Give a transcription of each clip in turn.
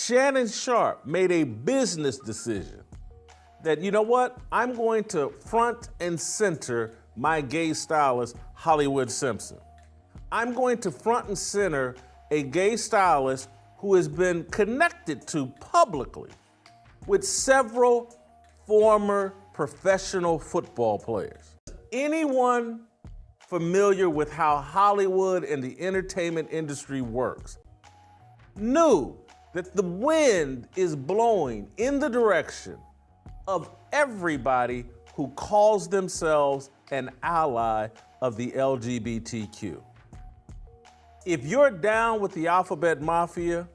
Shannon Sharpe made a business decision that, you know what, I'm going to front and center my gay stylist, Hollywood Simpson. I'm going to front and center a gay stylist who has been connected to publicly with several former professional football players. Anyone familiar with how Hollywood and the entertainment industry works knew that the wind is blowing in the direction of everybody who calls themselves an ally of the LGBTQ. If you're down with the alphabet mafia,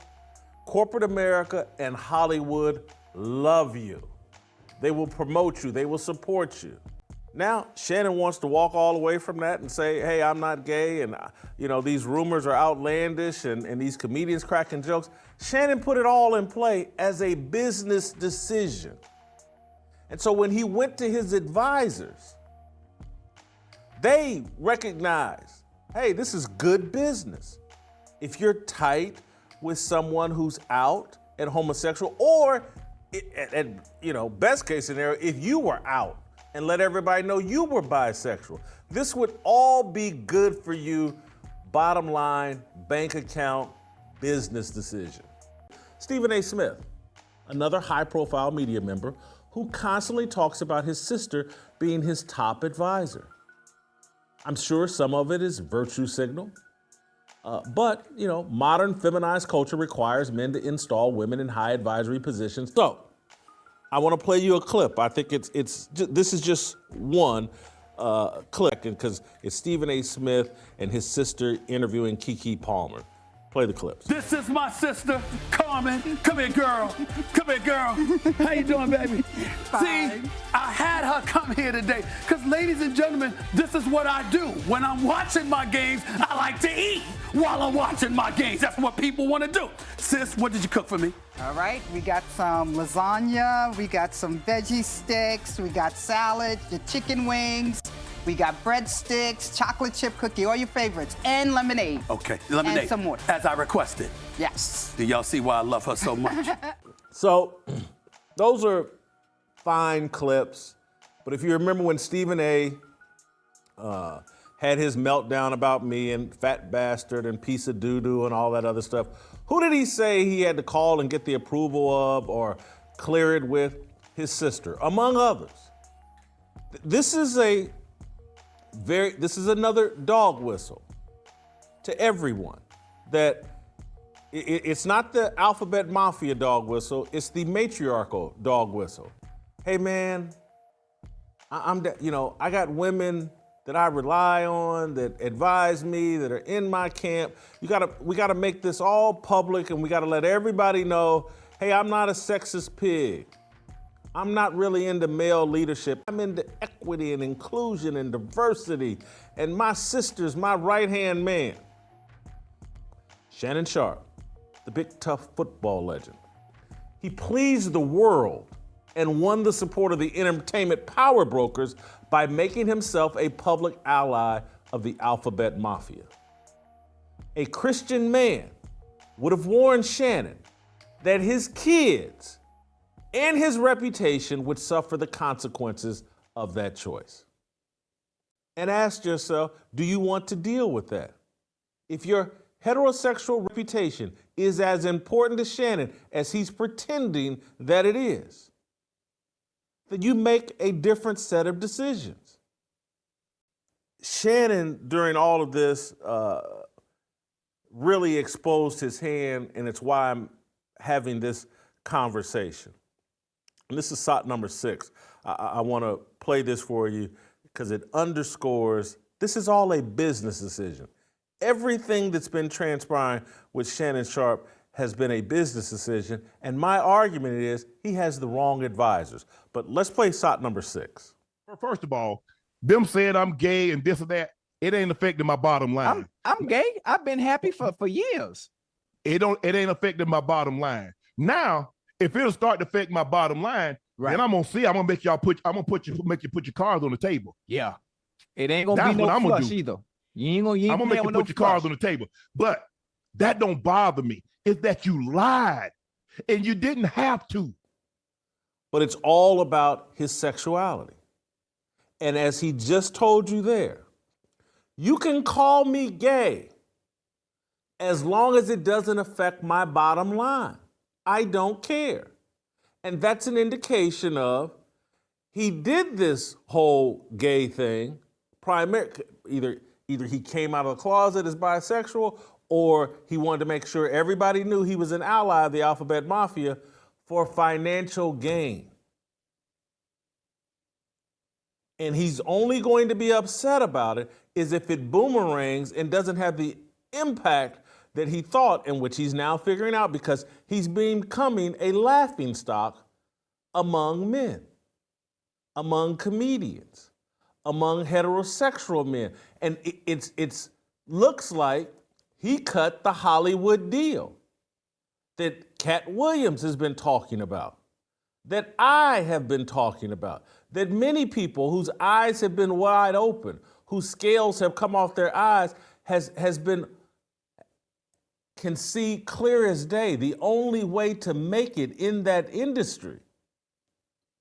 corporate America and Hollywood love you. They will promote you, they will support you. Now, Shannon wants to walk all away from that and say, hey, I'm not gay, and these rumors are outlandish, and these comedians cracking jokes. Shannon put it all in play as a business decision. And so when he went to his advisors, they recognized, hey, this is good business. If you're tight with someone who's out and homosexual, or best case scenario, if you were out and let everybody know you were bisexual, this would all be good for you. Bottom line, bank account, business decision. Stephen A. Smith, another high-profile media member who constantly talks about his sister being his top advisor. I'm sure some of it is virtue signal, but modern feminized culture requires men to install women in high advisory positions. So, I want to play you a clip. I think this is just one clip, because it's Stephen A. Smith and his sister interviewing Keke Palmer. Play the clips. This is my sister, Carmen. Come here, girl. Come here, girl. How you doing, baby? Fine. See, I had her come here today because, ladies and gentlemen, this is what I do. When I'm watching my games, I like to eat while I'm watching my games. That's what people want to do. Sis, what did you cook for me? All right, we got some lasagna, we got some veggie sticks, we got salad, your chicken wings, we got breadsticks, chocolate chip cookie, all your favorites, and lemonade. Okay, lemonade. And some water. As I requested. Yes. Do y'all see why I love her so much? So, those are fine clips, but if you remember when Stephen A. Had his meltdown about me and fat bastard and piece of doo-doo and all that other stuff, who did he say he had to call and get the approval of or clear it with? His sister, among others. This is another dog whistle to everyone, that it's not the alphabet mafia dog whistle, it's the matriarchal dog whistle. Hey man, I got women that I rely on, that advise me, that are in my camp. We gotta make this all public, and we gotta let everybody know, hey, I'm not a sexist pig. I'm not really into male leadership. I'm into equity and inclusion and diversity, and my sister's my right-hand man. Shannon Sharpe, the big tough football legend. He pleased the world and won the support of the entertainment power brokers by making himself a public ally of the alphabet mafia. A Christian man would have warned Shannon that his kids and his reputation would suffer the consequences of that choice. And ask yourself, do you want to deal with that? If your heterosexual reputation is as important to Shannon as he's pretending that it is, then you make a different set of decisions. Shannon, during all of this, really exposed his hand, and it's why I'm having this conversation. And this is SOT number 6. I want to play this for you because it underscores this is all a business decision. Everything that's been transpiring with Shannon Sharpe has been a business decision, and my argument is he has the wrong advisors. But let's play SOT number 6. First of all, them saying I'm gay and this or that, it ain't affecting my bottom line. I'm gay. I've been happy for years. It ain't affecting my bottom line. Now, if it'll start to affect my bottom line, then I'm gonna make you put your cards on the table. Yeah. It ain't gonna be no flush either. I'm gonna make you put your cards on the table. But that don't bother me. It's that you lied. And you didn't have to. But it's all about his sexuality. And as he just told you there, you can call me gay as long as it doesn't affect my bottom line. I don't care. And that's an indication of he did this whole gay thing primarily, either he came out of the closet as bisexual, or he wanted to make sure everybody knew he was an ally of the Alphabet Mafia for financial gain. And he's only going to be upset about it is if it boomerangs and doesn't have the impact that he thought, and which he's now figuring out because he's becoming a laughingstock among men, among comedians, among heterosexual men. And it looks like he cut the Hollywood deal that Cat Williams has been talking about, that I have been talking about, that many people whose eyes have been wide open, whose scales have come off their eyes, can see clear as day. The only way to make it in that industry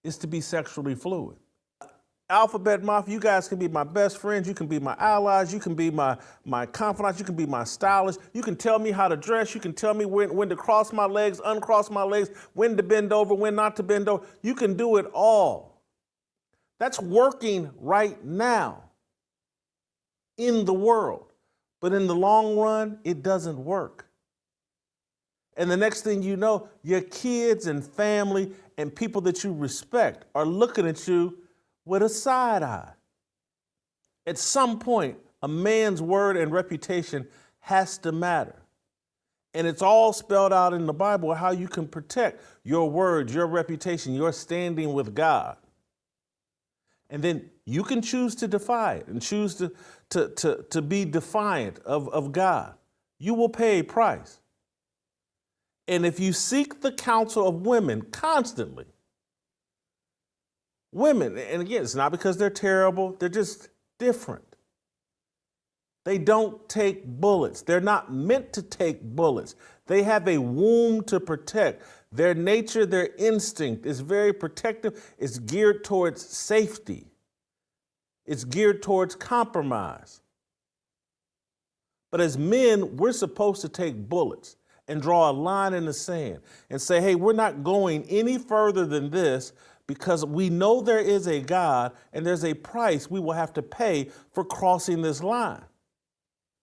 is to be sexually fluid. Alphabet Mafia, you guys can be my best friends, you can be my allies, you can be my confidants, you can be my stylist, you can tell me how to dress, you can tell me when to cross my legs, uncross my legs, when to bend over, when not to bend over. You can do it all. That's working right now in the world. But in the long run, it doesn't work. And the next thing you know, your kids and family and people that you respect are looking at you with a side eye. At some point, a man's word and reputation has to matter. And it's all spelled out in the Bible how you can protect your word, your reputation, your standing with God. And then you can choose to defy it and choose to be defiant of God. You will pay a price. And if you seek the counsel of women constantly, women, and again, it's not because they're terrible, they're just different. They don't take bullets. They're not meant to take bullets. They have a womb to protect. Their nature, their instinct is very protective. It's geared towards safety. It's geared towards compromise. But as men, we're supposed to take bullets and draw a line in the sand and say, hey, we're not going any further than this because we know there is a God and there's a price we will have to pay for crossing this line.